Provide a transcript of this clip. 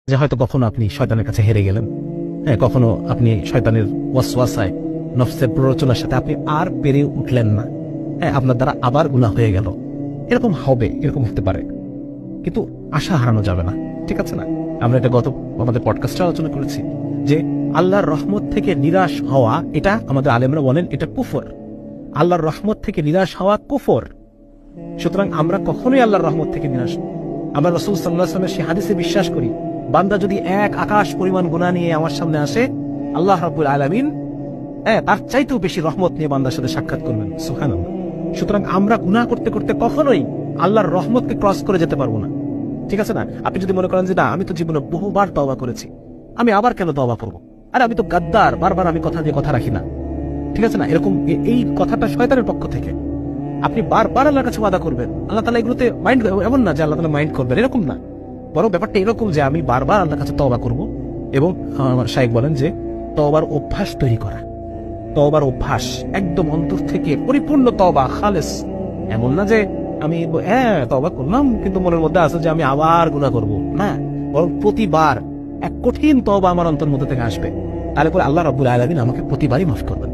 যে হয়তো কখনো আপনি শয়তানের কাছে হেরে গেলেন, হ্যাঁ, কখনো আপনি শয়তানের ওয়াসওয়াসায়, নফসের প্ররোচনার সাথে আপনি আর পেরে উঠলেন না, হ্যাঁ, আপনার দ্বারা আবার গুনাহ হয়ে গেল। এরকম হবে, এরকম হতে পারে, কিন্তু আশা হারানো যাবে না, ঠিক আছে না? আমরা এটা গত আমাদের পডকাস্টে আলোচনা করেছি যে আল্লাহর রহমত থেকে নিরাশ হওয়া, এটা আমাদের আলেমরা বলেন এটা কুফর। আল্লাহর রহমত থেকে নিরাশ হওয়া কুফর। সুতরাং আমরা কখনোই আল্লাহর রহমত থেকে নিরাশ, আমরা রাসূল সাল্লাল্লাহু আলাইহি ওয়াসাল্লামের সেই হাদিসে বিশ্বাস করি, বান্দা যদি এক আকাশ পরিমাণ গুনাহ নিয়ে আমার সামনে আসে, আল্লাহ রাব্বুল আলামিন তার চাইতেও বেশি রহমত নিয়ে বান্দার সাথে সাক্ষাৎ করবেন। সুবহানাল্লাহ। সুতরাং আমরা গুনাহ করতে করতে কখনোই আল্লাহর রহমতকে ক্রস করে যেতে পারবো না, ঠিক আছে না? আপনি যদি মনে করেন যে না, আমি তো জীবনে বহুবার তওবা করেছি, আমি আবার কেন তওবা করবো, আরে আমি তো গাদ্দার, বারবার আমি কথা দিয়ে কথা রাখি না, ঠিক আছে না? এরকম এই কথাটা শয়তানের পক্ষ থেকে। আপনি বারবার আল্লাহর কাছে ওয়াদা করবেন, আল্লাহ তাআলা এগুলোতে মাইন্ড, এমন না যে আল্লাহ তাআলা মাইন্ড করবেন, এরকম না। বরং ব্যাপারটা এরকম যে আমি বারবার আল্লাহর কাছে তওবা করব, এবং আমার শাইখ বলেন যে তওবার অভ্যাস তৈরি করা। তওবার অভ্যাস একদম অন্তর থেকে পরিপূর্ণ তওবা, খালেস। এমন না যে আমি তওবা করলাম কিন্তু মনের মধ্যে আছে যে আমি আবার গুনাহ করব, না। বরং প্রতিবার এক কঠিন তওবা আমার অন্তর মধ্যে থেকে আসবে, তাহলে পরে আল্লাহ রাব্বুল আলামিন আমাকে প্রতিবারই মাফ করবেন।